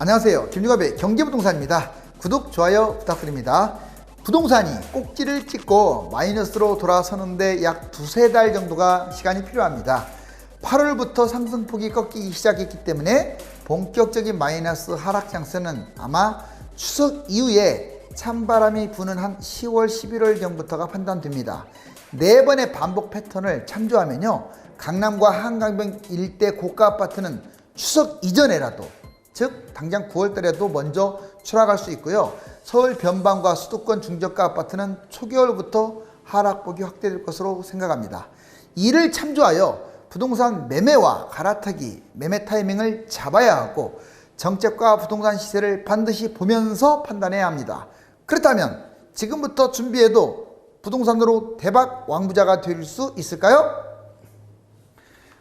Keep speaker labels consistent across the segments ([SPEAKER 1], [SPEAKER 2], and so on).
[SPEAKER 1] 안녕하세요. 김유갑의 경제부동산입니다. 구독, 좋아요 부탁드립니다. 부동산이 꼭지를 찍고 마이너스로 돌아서는데 약 두세 달 정도가 시간이 필요합니다. 8월부터 상승폭이 꺾이기 시작했기 때문에 본격적인 마이너스 하락 장세는 아마 추석 이후에 찬바람이 부는 한 10월, 11월 전부터가 판단됩니다. 네 번의 반복 패턴을 참조하면요, 강남과 한강변 일대 고가 아파트는 추석 이전에라도, 즉 당장 9월 달에도 먼저 추락할 수 있고요. 서울 변방과 수도권 중저가 아파트는 초겨울부터 하락폭이 확대될 것으로 생각합니다. 이를 참조하여 부동산 매매와 갈아타기, 매매 타이밍을 잡아야 하고 정책과 부동산 시세를 반드시 보면서 판단해야 합니다. 그렇다면 지금부터 준비해도 부동산으로 대박 왕부자가 될 수 있을까요?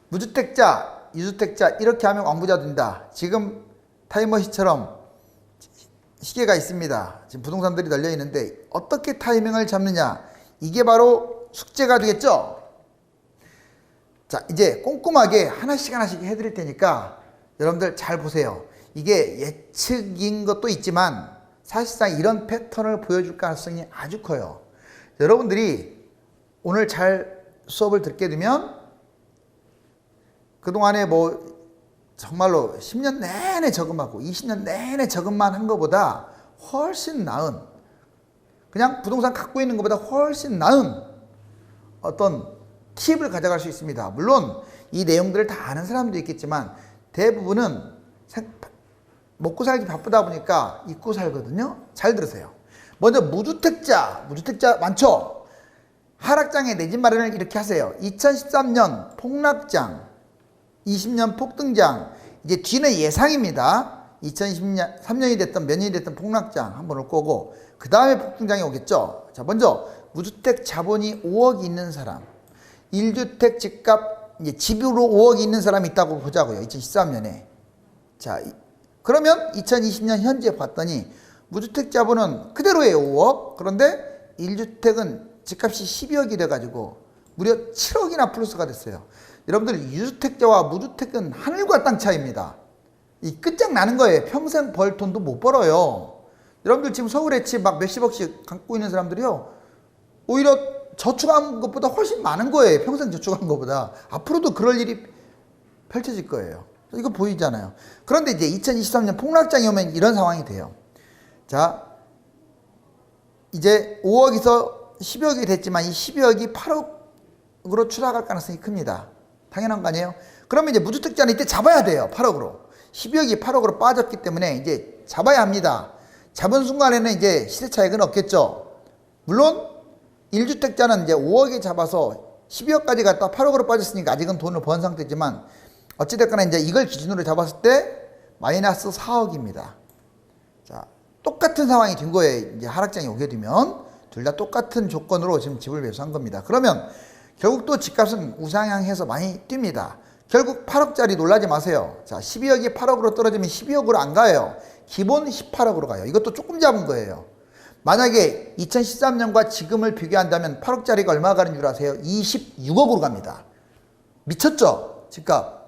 [SPEAKER 1] 무주택자, 유주택자 이렇게 하면 왕부자 된다. 지금 타임머신처럼 시계가 있습니다. 지금 부동산들이 널려 있는데 어떻게 타이밍을 잡느냐, 이게 바로 숙제가 되겠죠. 자, 이제 꼼꼼하게 하나씩 해드릴 테니까 여러분들 잘 보세요. 이게 예측인 것도 있지만 사실상 이런 패턴을 보여줄 가능성이 아주 커요. 여러분들이 오늘 잘 수업을 듣게 되면 그동안에 정말로 10년 내내 저금하고 20년 내내 저금만 한 것보다 훨씬 나은, 그냥 부동산 갖고 있는 것보다 훨씬 나은 어떤 팁을 가져갈 수 있습니다. 물론 이 내용들을 다 아는 사람도 있겠지만 대부분은 먹고 살기 바쁘다 보니까 잊고 살거든요. 잘 들으세요. 먼저 무주택자 많죠? 하락장에 내 집 마련을 이렇게 하세요. 2013년 폭락장, 20년 폭등장, 이제 뒤는 예상입니다. 2020년 3년이 됐던 몇 년이 됐던 폭락장 한 번 올 거고, 그 다음에 폭등장이 오겠죠. 자, 먼저 무주택 자본이 5억이 있는 사람, 1주택 집값, 이제 집으로 5억이 있는 사람이 있다고 보자고요. 2013년에. 자, 그러면 2020년 현재 봤더니 무주택 자본은 그대로예요. 5억. 그런데 1주택은 집값이 12억이 돼가지고 무려 7억이나 플러스가 됐어요. 여러분들, 유주택자와 무주택은 하늘과 땅 차이입니다. 이 끝장나는 거예요. 평생 벌 돈도 못 벌어요. 여러분들 지금 서울에 집 막 몇십억씩 갖고 있는 사람들이요, 오히려 저축한 것보다 훨씬 많은 거예요. 평생 저축한 것보다. 앞으로도 그럴 일이 펼쳐질 거예요. 이거 보이잖아요. 그런데 이제 2023년 폭락장이 오면 이런 상황이 돼요. 자, 이제 5억에서 10억이 됐지만 이 12억이 8억으로 추락할 가능성이 큽니다. 당연한 거 아니에요? 그러면 이제 무주택자는 이때 잡아야 돼요. 8억으로. 12억이 8억으로 빠졌기 때문에 이제 잡아야 합니다. 잡은 순간에는 이제 시세 차익은 없겠죠. 물론 1주택자는 이제 5억에 잡아서 12억까지 갔다 8억으로 빠졌으니까 아직은 돈을 번 상태지만, 어찌됐거나 이제 이걸 기준으로 잡았을 때 마이너스 4억입니다. 자, 똑같은 상황이 된 거예요. 이제 하락장이 오게 되면 둘 다 똑같은 조건으로 지금 집을 매수한 겁니다. 그러면 결국 또 집값은 우상향해서 많이 뜁니다. 결국 8억짜리 놀라지 마세요. 자, 12억이 8억으로 떨어지면 12억으로 안 가요. 기본 18억으로 가요. 이것도 조금 잡은 거예요. 만약에 2013년과 지금을 비교한다면 8억짜리가 얼마 가는 줄 아세요? 26억으로 갑니다. 미쳤죠? 집값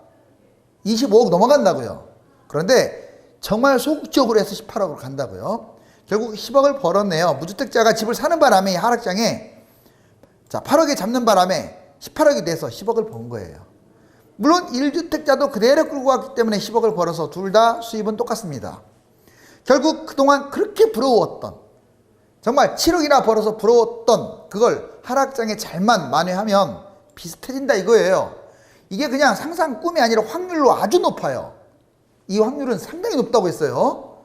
[SPEAKER 1] 25억 넘어간다고요. 그런데 정말 소극적으로 해서 18억으로 간다고요. 결국 10억을 벌었네요. 무주택자가 집을 사는 바람에 하락장에, 자, 8억에 잡는 바람에 18억이 돼서 10억을 번 거예요. 물론 1주택자도 그대로 끌고 왔기 때문에 10억을 벌어서 둘 다 수입은 똑같습니다. 결국 그동안 그렇게 부러웠던, 정말 7억이나 벌어서 부러웠던 그걸 하락장에 잘만 만회하면 비슷해진다 이거예요. 이게 그냥 상상 꿈이 아니라 확률로 아주 높아요. 이 확률은 상당히 높다고 했어요.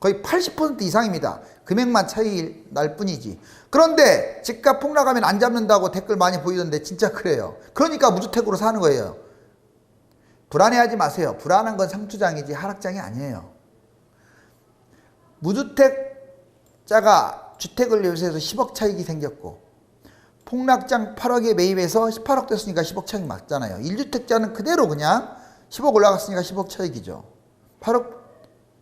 [SPEAKER 1] 거의 80% 이상입니다. 금액만 차이 날 뿐이지. 그런데 집값 폭락하면 안 잡는다고 댓글 많이 보이던데 진짜 그래요. 그러니까 무주택으로 사는 거예요. 불안해하지 마세요. 불안한 건 상투장이지 하락장이 아니에요. 무주택자가 주택을 매수해서 10억 차익이 생겼고, 폭락장 8억에 매입해서 18억 됐으니까 10억 차익 맞잖아요. 1주택자는 그대로 그냥 10억 올라갔으니까 10억 차익이죠. 8억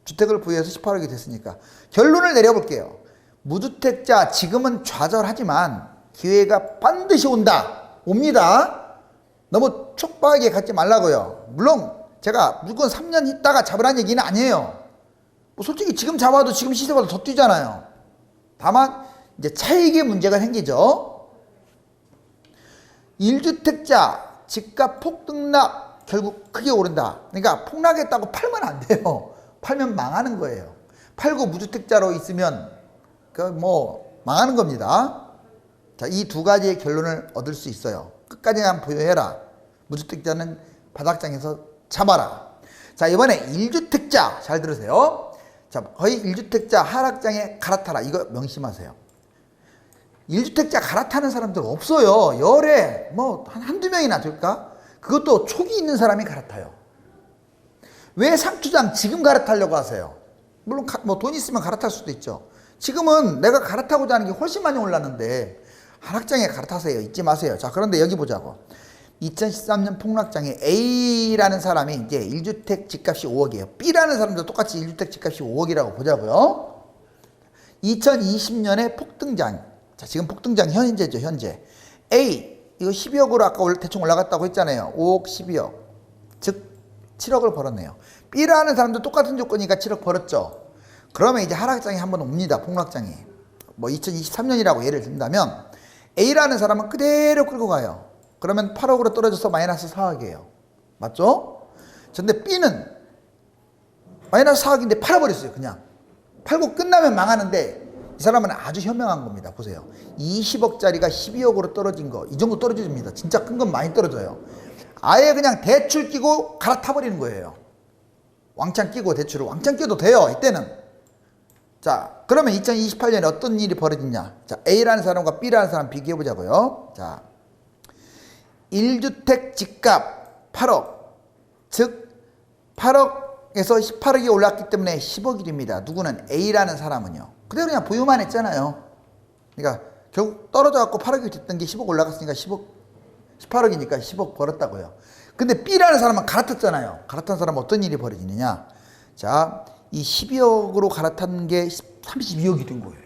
[SPEAKER 1] 주택을 부여해서 18억이 됐으니까. 결론을 내려볼게요. 무주택자 지금은 좌절하지만 기회가 반드시 옵니다. 너무 촉박하게 갖지 말라고요. 물론 제가 무조건 3년 있다가 잡으라는 얘기는 아니에요. 뭐 솔직히 지금 잡아도 지금 시세보다 더 뛰잖아요. 다만 이제 차익의 문제가 생기죠. 1주택자 집값 폭등락 결국 크게 오른다. 그러니까 폭락했다고 팔면 안 돼요. 팔면 망하는 거예요. 팔고 무주택자로 있으면 그 뭐 망하는 겁니다. 자, 이 두 가지의 결론을 얻을 수 있어요. 끝까지만 보유해라. 무주택자는 바닥장에서 잡아라. 자, 이번에 1주택자 잘 들으세요. 자, 거의 1주택자 하락장에 갈아타라. 이거 명심하세요. 1주택자 갈아타는 사람들 없어요. 열에 뭐 한두 명이나 될까? 그것도 촉이 있는 사람이 갈아타요. 왜 상투장 지금 갈아타려고 하세요? 물론 뭐 돈 있으면 갈아탈 수도 있죠. 지금은 내가 갈아타고자 하는 게 훨씬 많이 올랐는데 하락장에 갈아타세요. 잊지 마세요. 자, 그런데 여기 보자고. 2013년 폭락장에 A라는 사람이 이제 1주택 집값이 5억이에요. B라는 사람도 똑같이 1주택 집값이 5억이라고 보자고요. 2020년에 폭등장. 자, 지금 폭등장 현재죠, 현재. A, 이거 12억으로 아까 대충 올라갔다고 했잖아요. 5억, 12억. 즉, 7억을 벌었네요. B라는 사람도 똑같은 조건이니까 7억 벌었죠. 그러면 이제 하락장이 한번 옵니다, 폭락장이. 뭐 2023년이라고 예를 든다면 A라는 사람은 그대로 끌고 가요. 그러면 8억으로 떨어져서 마이너스 4억이에요. 맞죠? 근데 B는 마이너스 4억인데 팔아버렸어요, 그냥. 팔고 끝나면 망하는데 이 사람은 아주 현명한 겁니다. 보세요. 20억짜리가 12억으로 떨어진 거, 이 정도 떨어집니다. 진짜 큰 건 많이 떨어져요. 아예 그냥 대출 끼고 갈아타버리는 거예요. 왕창 끼고 대출을 왕창 끼도 돼요, 이때는. 자, 그러면 2028년에 어떤 일이 벌어지냐. 자, A라는 사람과 B라는 사람 비교해 보자고요. 자, 1주택 집값 8억. 즉 8억에서 18억이 올랐기 때문에 10억입니다. 누구는 A라는 사람은요. 그대로 그냥 보유만 했잖아요. 그러니까 결국 떨어져갖고 8억이 됐던 게 10억 올라갔으니까 10억, 18억이니까 10억 벌었다고요. 근데 B라는 사람은 갈아탔잖아요. 갈아탄 사람은 어떤 일이 벌어지느냐. 자, 이 12억으로 갈아탄 게 32억이 된 거예요.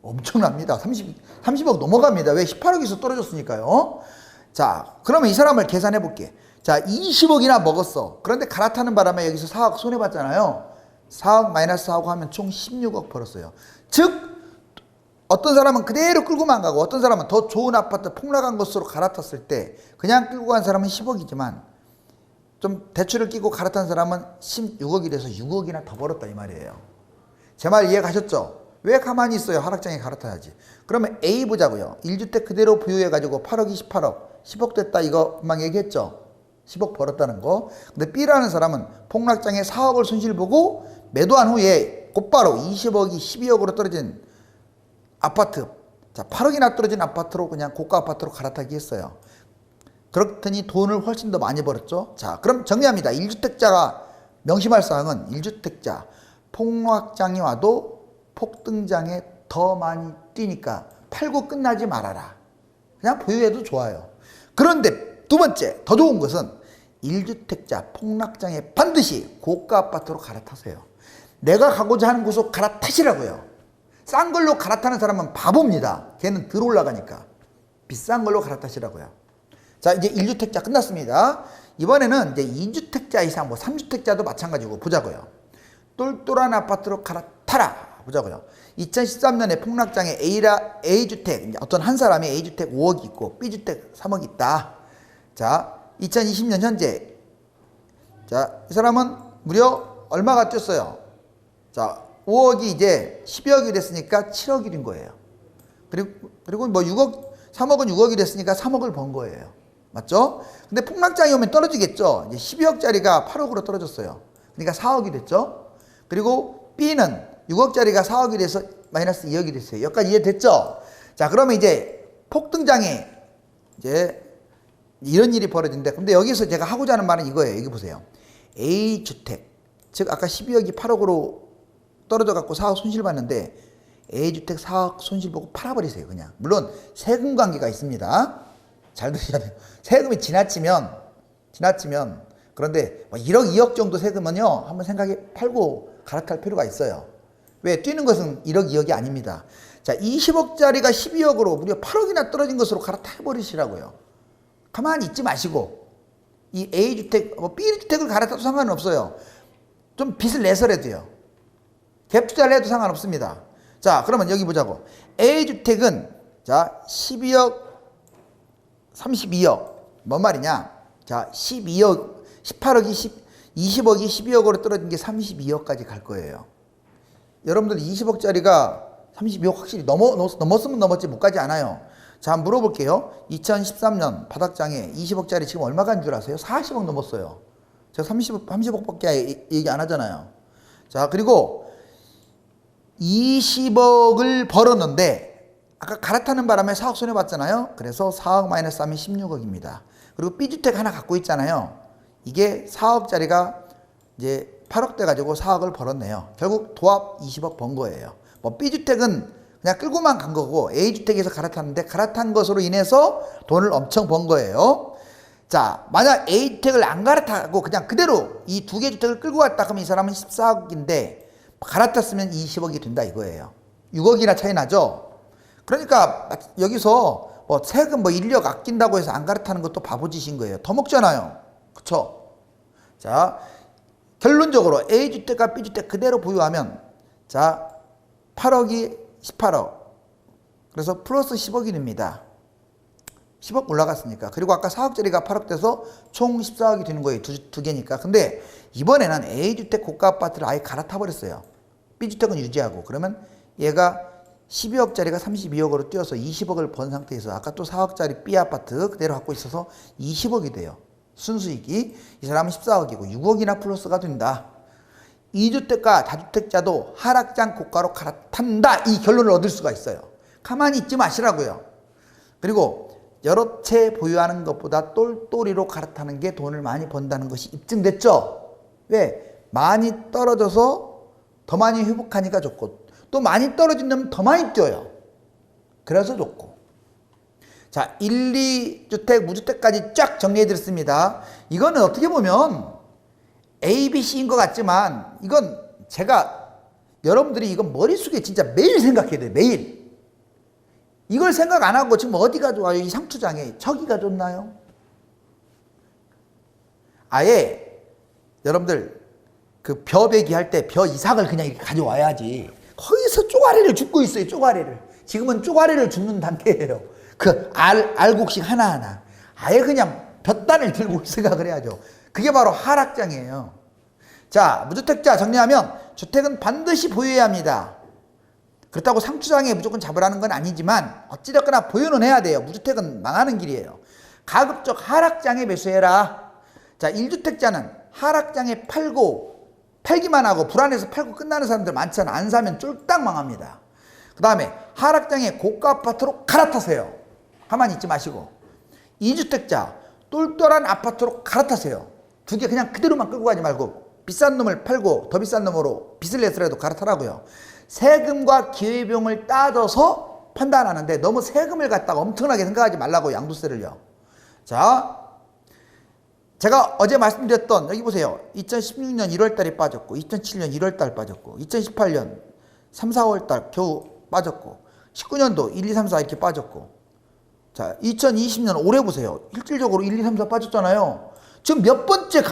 [SPEAKER 1] 엄청납니다. 30억 넘어갑니다. 왜? 18억에서 떨어졌으니까요. 자, 그러면 이 사람을 계산해 볼게. 자, 20억이나 먹었어. 그런데 갈아타는 바람에 여기서 4억 손해봤잖아요. 4억 마이너스 4억 하면 총 16억 벌었어요. 즉, 어떤 사람은 그대로 끌고만 가고 어떤 사람은 더 좋은 아파트 폭락한 것으로 갈아탔을 때 그냥 끌고 간 사람은 10억이지만 좀 대출을 끼고 갈아탄 사람은 16억이 돼서 6억이나 더 벌었다 이 말이에요. 제 말 이해 가셨죠? 왜 가만히 있어요? 하락장에 갈아타야지. 그러면 A 보자고요. 1주택 그대로 보유해가지고 8억이 18억, 10억 됐다 이거 금방 얘기했죠? 10억 벌었다는 거. 근데 B라는 사람은 폭락장에 4억을 손실 보고 매도한 후에 곧바로 20억이 12억으로 떨어진 아파트, 자 8억이나 떨어진 아파트로 그냥 고가 아파트로 갈아타기 했어요. 그렇더니 돈을 훨씬 더 많이 벌었죠. 자, 그럼 정리합니다. 1주택자가 명심할 사항은 1주택자 폭락장이 와도 폭등장에 더 많이 뛰니까 팔고 끝나지 말아라. 그냥 보유해도 좋아요. 그런데 두 번째 더 좋은 것은 1주택자 폭락장에 반드시 고가 아파트로 갈아타세요. 내가 가고자 하는 곳으로 갈아타시라고요. 싼 걸로 갈아타는 사람은 바보입니다. 걔는 덜 올라가니까. 비싼 걸로 갈아타시라고요. 자, 이제 1주택자 끝났습니다. 이번에는 이제 2주택자 이상, 뭐 3주택자도 마찬가지고 보자고요. 똘똘한 아파트로 갈아타라. 보자고요. 2013년에 폭락장에 A주택, 어떤 한 사람이 A주택 5억이 있고 B주택 3억이 있다. 자, 2020년 현재. 자, 이 사람은 무려 얼마가 뛰었어요? 자, 5억이 이제 12억이 됐으니까 7억이 된 거예요. 그리고 뭐 6억, 3억은 6억이 됐으니까 3억을 번 거예요. 맞죠? 근데 폭락장이 오면 떨어지겠죠? 이제 12억짜리가 8억으로 떨어졌어요. 그러니까 4억이 됐죠? 그리고 B는 6억짜리가 4억이 돼서 마이너스 2억이 됐어요. 여기까지 이해됐죠? 자, 그러면 이제 폭등장에 이제 이런 일이 벌어진대. 근데 여기서 제가 하고자 하는 말은 이거예요. 여기 보세요. A주택. 즉, 아까 12억이 8억으로 떨어져 갖고 4억 손실 봤는데 A주택 4억 손실 보고 팔아버리세요. 그냥. 물론 세금 관계가 있습니다. 잘 들으셔야 돼요. 세금이 지나치면 그런데 1억 2억 정도 세금은요 한번 생각해 팔고 갈아탈 필요가 있어요. 왜? 뛰는 것은 1억 2억이 아닙니다. 자, 20억짜리가 12억으로 무려 8억이나 떨어진 것으로 갈아타버리시라고요. 가만히 있지 마시고 이 A주택, B주택을 갈아타도 상관은 없어요. 좀 빚을 내서라도요. 갭 투자를 해도 상관없습니다. 자, 그러면 여기 보자고. A주택은 자 12억 32억 뭔 말이냐. 자 12억 18억이 20억이 12억으로 떨어진 게 32억까지 갈 거예요. 여러분들 20억짜리가 32억 확실히 넘었으면 넘었지 못 가지 않아요. 자, 물어볼게요. 2013년 바닥장에 20억짜리 지금 얼마 간 줄 아세요? 40억 넘었어요. 제가 30억밖에 얘기 안 하잖아요. 자, 그리고 20억을 벌었는데 아까 갈아타는 바람에 4억 손해봤잖아요. 그래서 4억 마이너스 하면 16억입니다. 그리고 B주택 하나 갖고 있잖아요. 이게 4억짜리가 이제 8억 돼 가지고 4억을 벌었네요. 결국 도합 20억 번 거예요. 뭐 B주택은 그냥 끌고만 간 거고 A주택에서 갈아탔는데 갈아탄 것으로 인해서 돈을 엄청 번 거예요. 자, 만약 A주택을 안 갈아타고 그냥 그대로 이 두 개 주택을 끌고 갔다 그러면 이 사람은 14억인데 갈아탔으면 20억이 된다 이거예요. 6억이나 차이 나죠? 그러니까 여기서 뭐 세금 뭐 인력 아낀다고 해서 안 갈아타는 것도 바보짓인 거예요. 더 먹잖아요. 그쵸? 자, 결론적으로 A주택과 B주택 그대로 보유하면 자 8억이 18억 그래서 플러스 10억이 됩니다. 10억 올라갔으니까. 그리고 아까 4억짜리가 8억 돼서 총 14억이 되는 거예요. 두 개니까. 근데 이번에는 A주택 고가 아파트를 아예 갈아타 버렸어요. B주택은 유지하고. 그러면 얘가 12억짜리가 32억으로 뛰어서 20억을 번 상태에서 아까 또 4억짜리 B 아파트 그대로 갖고 있어서 20억이 돼요. 순수익이. 이 사람은 14억이고 6억이나 플러스가 된다. 2주택과 다주택자도 하락장 고가로 갈아탄다. 이 결론을 얻을 수가 있어요. 가만히 있지 마시라고요. 그리고 여러 채 보유하는 것보다 똘똘이로 갈아타는 게 돈을 많이 번다는 것이 입증됐죠. 왜? 많이 떨어져서 더 많이 회복하니까 좋고 또 많이 떨어지면 더 많이 뛰어요. 그래서 좋고. 자, 1, 2주택, 무주택까지 쫙 정리해드렸습니다. 이거는 어떻게 보면 A, B, C인 것 같지만 이건 제가 여러분들이 이건 머릿속에 진짜 매일 생각해야 돼요. 매일. 이걸 생각 안 하고 지금 어디가 좋아요? 이 상투장에 저기가 좋나요? 아예 여러분들 그 벼베기 할 때 벼 이삭을 그냥 이렇게 가져와야지. 거기서 쪼가리를 줍고 있어요. 쪼가리를. 지금은 쪼가리를 줍는 단계예요. 그 알곡식 하나하나. 아예 그냥 볕단을 들고 생각을 해야죠. 그게 바로 하락장이에요. 자, 무주택자 정리하면 주택은 반드시 보유해야 합니다. 그렇다고 상투장에 무조건 잡으라는 건 아니지만 어찌됐거나 보유는 해야 돼요. 무주택은 망하는 길이에요. 가급적 하락장에 매수해라. 자, 1주택자는 하락장에 팔기만 하고 불안해서 팔고 끝나는 사람들 많잖아. 안 사면 쫄딱 망합니다. 그 다음에 하락장에 고가 아파트로 갈아타세요. 가만히 있지 마시고. 2주택자 똘똘한 아파트로 갈아타세요. 두 개 그냥 그대로만 끌고 가지 말고 비싼 놈을 팔고 더 비싼 놈으로 빚을 내서라도 갈아타라고요. 세금과 기회비용을 따져서 판단하는데 너무 세금을 갖다가 엄청나게 생각하지 말라고. 양도세를요. 자, 제가 어제 말씀드렸던 여기 보세요. 2016년 1월달에 빠졌고 2007년 1월달 빠졌고 2018년 3, 4월달 겨우 빠졌고 19년도 1, 2, 3, 4 이렇게 빠졌고 자 2020년 올해 보세요. 실질적으로 1, 2, 3, 4 빠졌잖아요. 지금 몇 번째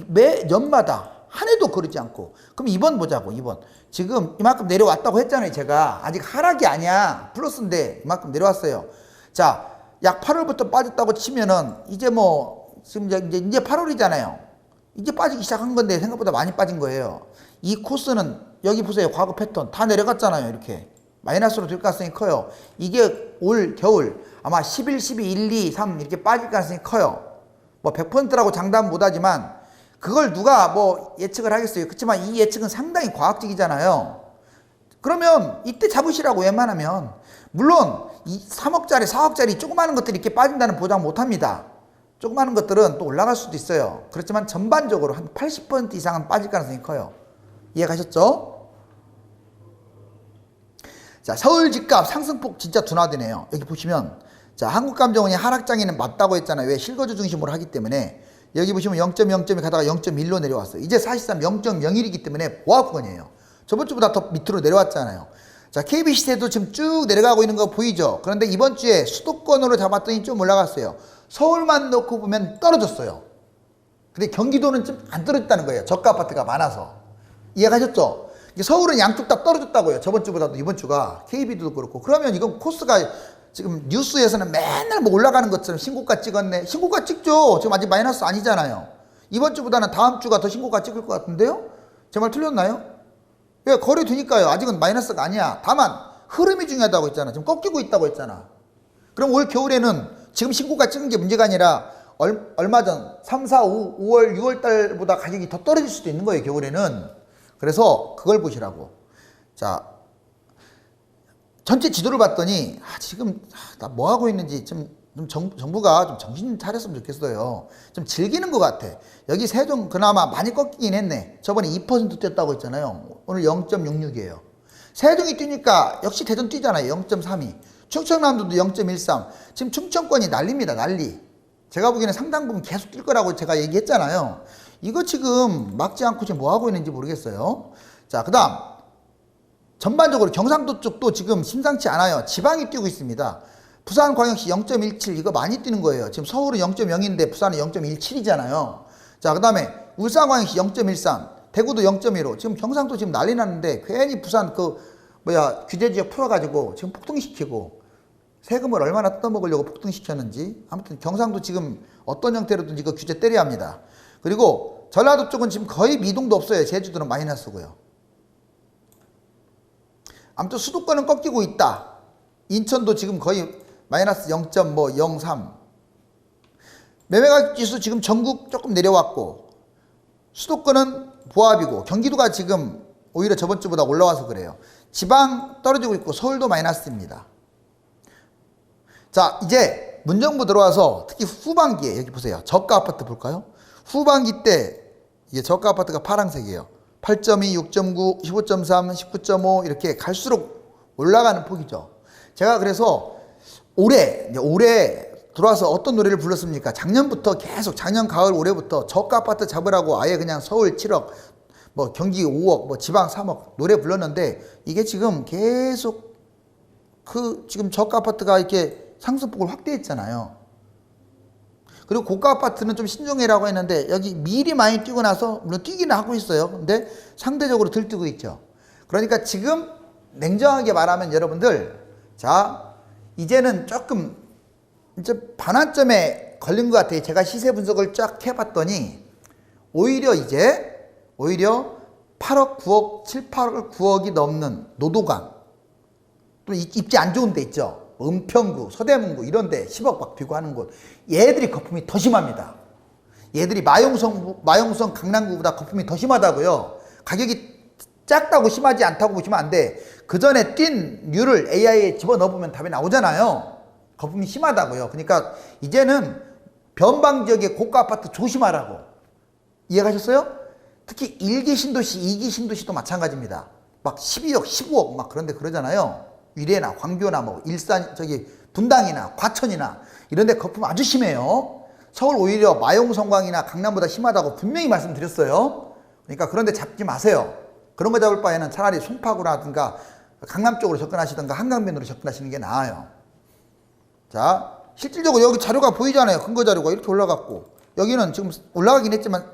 [SPEAKER 1] 매 년마다 한 해도 그러지 않고. 그럼 이번 보자고. 이번 지금 이만큼 내려왔다고 했잖아요. 제가 아직 하락이 아니야. 플러스인데 이만큼 내려왔어요. 자, 약 8월부터 빠졌다고 치면은 이제 뭐 지금 이제 8월이잖아요. 이제 빠지기 시작한 건데 생각보다 많이 빠진 거예요. 이 코스는 여기 보세요. 과거 패턴 다 내려갔잖아요. 이렇게 마이너스로 될 가능성이 커요. 이게 올 겨울 아마 11, 12, 1, 2, 3 이렇게 빠질 가능성이 커요. 뭐 100%라고 장담 못하지만 그걸 누가 뭐 예측을 하겠어요. 그렇지만 이 예측은 상당히 과학적이잖아요. 그러면 이때 잡으시라고. 웬만하면 물론 이 3억짜리 4억짜리 조그마한 것들이 이렇게 빠진다는 보장 못합니다. 조그마한 것들은 또 올라갈 수도 있어요. 그렇지만 전반적으로 한 80% 이상은 빠질 가능성이 커요. 이해가셨죠? 자, 서울 집값 상승폭 진짜 둔화되네요. 여기 보시면 자, 한국감정원이 하락장에는 맞다고 했잖아요. 왜? 실거주 중심으로 하기 때문에. 여기 보시면 0.0점이 가다가 0.1로 내려왔어요. 이제 사실상 0.01이기 때문에 보합권이에요. 저번 주보다 더 밑으로 내려왔잖아요. 자, KB 시세도 지금 쭉 내려가고 있는 거 보이죠? 그런데 이번 주에 수도권으로 잡았더니 좀 올라갔어요. 서울만 놓고 보면 떨어졌어요. 근데 경기도는 좀 안 떨어졌다는 거예요. 저가 아파트가 많아서. 이해가셨죠? 이게 서울은 양쪽 다 떨어졌다고요. 저번 주보다도 이번 주가. KB도 그렇고. 그러면 이건 코스가 지금 뉴스에서는 맨날 뭐 올라가는 것처럼 신고가 찍었네. 신고가 찍죠. 지금 아직 마이너스 아니잖아요. 이번 주보다는 다음 주가 더 신고가 찍을 것 같은데요? 제 말 틀렸나요? 왜 거리 두니까요. 아직은 마이너스가 아니야. 다만 흐름이 중요하다고 했잖아. 지금 꺾이고 있다고 했잖아. 그럼 올 겨울에는 지금 신고가 찍은 게 문제가 아니라 얼마 전 3, 4, 5월, 6월 달보다 가격이 더 떨어질 수도 있는 거예요. 겨울에는. 그래서 그걸 보시라고. 자, 전체 지도를 봤더니 지금 나 뭐 하고 있는지 좀 정부가 좀 정신 차렸으면 좋겠어요. 좀 즐기는 것 같아. 여기 세종 그나마 많이 꺾이긴 했네. 저번에 2% 뛰었다고 했잖아요. 오늘 0.66이에요. 세종이 뛰니까 역시 대전 뛰잖아요. 0.32. 충청남도도 0.13. 지금 충청권이 난리입니다. 난리. 제가 보기에는 상당 부분 계속 뛸 거라고 제가 얘기했잖아요. 이거 지금 막지 않고 지금 뭐 하고 있는지 모르겠어요. 자, 그 다음 전반적으로 경상도 쪽도 지금 심상치 않아요. 지방이 뛰고 있습니다. 부산광역시 0.17 이거 많이 뛰는 거예요. 지금 서울은 0.0인데 부산은 0.17이잖아요. 자, 그 다음에 울산광역시 0.13, 대구도 0.15. 지금 경상도 지금 난리 났는데 괜히 부산 규제지역 풀어가지고 지금 폭등시키고 세금을 얼마나 뜯어먹으려고 폭등시켰는지. 아무튼 경상도 지금 어떤 형태로든지 그 규제 때려야 합니다. 그리고 전라도 쪽은 지금 거의 미동도 없어요. 제주도는 마이너스고요. 아무튼 수도권은 꺾이고 있다. 인천도 지금 거의 마이너스 0.03. 매매가격 지수 지금 전국 조금 내려왔고 수도권은 보합이고 경기도가 지금 오히려 저번 주보다 올라와서 그래요. 지방 떨어지고 있고 서울도 마이너스입니다. 자, 이제 문정부 들어와서 특히 후반기에 여기 보세요. 저가 아파트 볼까요? 후반기 때 이게 저가 아파트가 파란색이에요. 8.2, 6.9, 15.3, 19.5 이렇게 갈수록 올라가는 폭이죠. 제가 그래서 올해 들어와서 어떤 노래를 불렀습니까? 작년부터 계속 작년 가을 올해부터 저가 아파트 잡으라고 아예 그냥 서울 7억 뭐 경기 5억 뭐 지방 3억 노래 불렀는데 이게 지금 계속 지금 저가 아파트가 이렇게 상승폭을 확대했잖아요. 그리고 고가 아파트는 좀 신중해라고 했는데 여기 미리 많이 뛰고 나서 물론 뛰기는 하고 있어요. 근데 상대적으로 덜 뛰고 있죠. 그러니까 지금 냉정하게 말하면 여러분들 자 이제는 조금 이제 반환점에 걸린 것 같아요. 제가 시세 분석을 쫙 해봤더니 오히려 8억, 9억, 7, 8억, 9억이 넘는 노도강 또 입지 안 좋은 데 있죠. 은평구, 서대문구 이런 데 10억 막 들고 하는 곳 얘들이 거품이 더 심합니다. 얘들이 마용성 강남구보다 거품이 더 심하다고요. 가격이 작다고 심하지 않다고 보시면 안 돼. 그 전에 뛴 류를 AI에 집어넣어보면 답이 나오잖아요. 거품이 심하다고요. 그러니까 이제는 변방 지역의 고가 아파트 조심하라고. 이해가셨어요? 특히 1기 신도시, 2기 신도시도 마찬가지입니다. 막 12억, 15억 막 그런데 그러잖아요. 위례나 광교나 뭐 일산 분당이나 과천이나 이런데 거품 아주 심해요. 서울 오히려 마용성광이나 강남보다 심하다고 분명히 말씀드렸어요. 그러니까 그런데 잡지 마세요. 그런 거 잡을 바에는 차라리 송파구라든가 강남 쪽으로 접근하시든가 한강변으로 접근하시는 게 나아요. 자, 실질적으로 여기 자료가 보이잖아요. 근거 자료가 이렇게 올라갔고 여기는 지금 올라가긴 했지만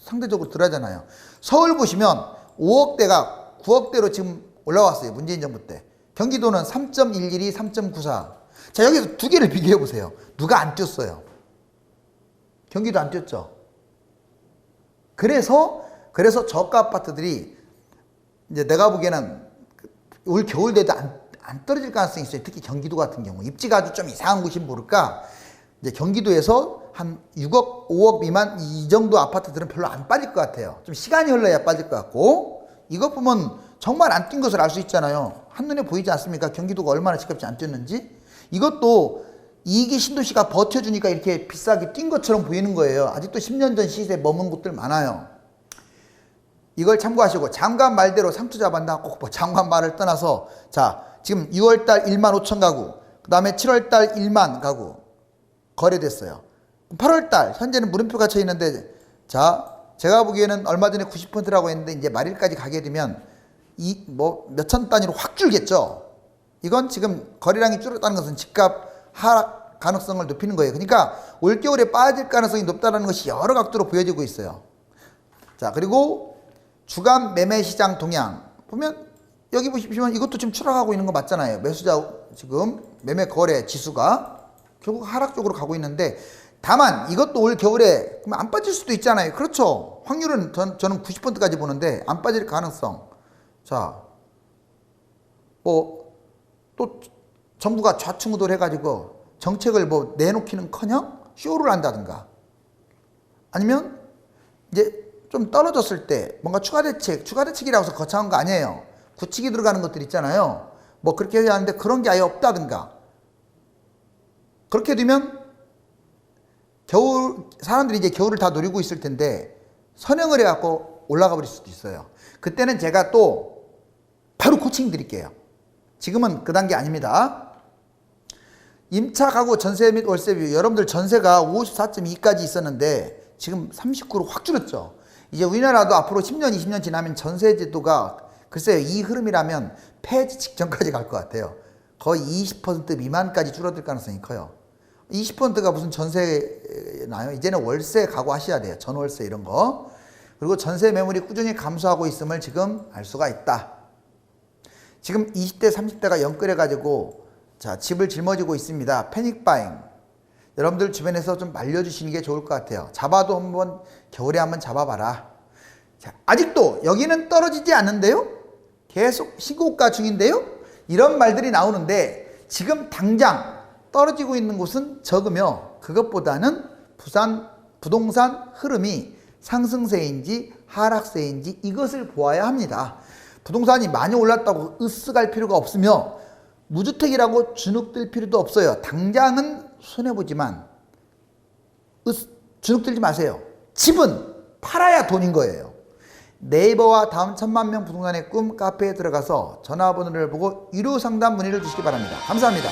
[SPEAKER 1] 상대적으로 덜하잖아요. 서울 보시면 5억대가 9억대로 지금 올라왔어요. 문재인 정부 때. 경기도는 3.112, 3.94. 자, 여기서 두 개를 비교해 보세요. 누가 안 뛰었어요? 경기도 안 뛰었죠. 그래서 저가 아파트들이 이제 내가 보기에는 올 겨울 돼도 안 떨어질 가능성이 있어요. 특히 경기도 같은 경우. 입지가 아주 좀 이상한 곳이 모를까? 이제 경기도에서 한 6억, 5억 미만 이 정도 아파트들은 별로 안 빠질 것 같아요. 좀 시간이 흘러야 빠질 것 같고 이것 보면 정말 안 뛴 것을 알 수 있잖아요. 한눈에 보이지 않습니까? 경기도가 얼마나 지겹지 안 뛰었는지. 이것도 2기 신도시가 버텨주니까 이렇게 비싸게 뛴 것처럼 보이는 거예요. 아직도 10년 전 시세에 머문 곳들 많아요. 이걸 참고하시고 장관 말대로 상투 잡았나 꼭 장관 말을 떠나서 자 지금 6월달 1만 5천 가구 그 다음에 7월달 1만 가구 거래됐어요. 8월달 현재는 물음표가 쳐 있는데 자 제가 보기에는 얼마 전에 90%라고 했는데 이제 말일까지 가게 되면 이 뭐 몇천 단위로 확 줄겠죠. 이건 지금 거래량이 줄었다는 것은 집값 하락 가능성을 높이는 거예요. 그러니까 올겨울에 빠질 가능성이 높다는 것이 여러 각도로 보여지고 있어요. 자 그리고 주간 매매 시장 동향 보면 여기 보시면 이것도 지금 추락하고 있는 거 맞잖아요. 매수자 지금 매매 거래 지수가 결국 하락 쪽으로 가고 있는데 다만 이것도 올 겨울에 그럼 안 빠질 수도 있잖아요. 그렇죠. 확률은 저는 90%까지 보는데 안 빠질 가능성. 자, 뭐 또 정부가 좌충우돌 해가지고 정책을 뭐 내놓기는커녕 쇼를 한다든가 아니면 이제 좀 떨어졌을 때 뭔가 추가 대책이라고 해서 거창한 거 아니에요. 굳히기 들어가는 것들 있잖아요. 뭐 그렇게 해야 하는데 그런 게 아예 없다든가. 그렇게 되면 사람들이 이제 겨울을 다 노리고 있을 텐데 선행을 해갖고 올라가 버릴 수도 있어요. 그때는 제가 또 바로 코칭 드릴게요. 지금은 그 단계 아닙니다. 임차 가구 전세 및 월세 비율. 여러분들 전세가 54.2까지 있었는데 지금 39로 확 줄었죠. 이제 우리나라도 앞으로 10년, 20년 지나면 전세 제도가 글쎄요, 이 흐름이라면 폐지 직전까지 갈 것 같아요. 거의 20% 미만까지 줄어들 가능성이 커요. 20%가 무슨 전세나요? 이제는 월세 각오하셔야 돼요. 전월세 이런 거. 그리고 전세 매물이 꾸준히 감소하고 있음을 지금 알 수가 있다. 지금 20대, 30대가 연끌해가지고 자, 집을 짊어지고 있습니다. 패닉 바잉. 여러분들 주변에서 좀 말려주시는 게 좋을 것 같아요. 잡아도 한번 겨울에 한번 잡아봐라. 자, 아직도 여기는 떨어지지 않는데요? 계속 신고가 중인데요? 이런 말들이 나오는데 지금 당장 떨어지고 있는 곳은 적으며 그것보다는 부동산 흐름이 상승세인지 하락세인지 이것을 보아야 합니다. 부동산이 많이 올랐다고 으쓱할 필요가 없으며 무주택이라고 주눅들 필요도 없어요. 당장은 손해보지만 주눅들지 마세요. 집은 팔아야 돈인 거예요. 네이버와 다음 1000만 명 부동산의 꿈 카페에 들어가서 전화번호를 보고 유료 상담 문의를 주시기 바랍니다. 감사합니다.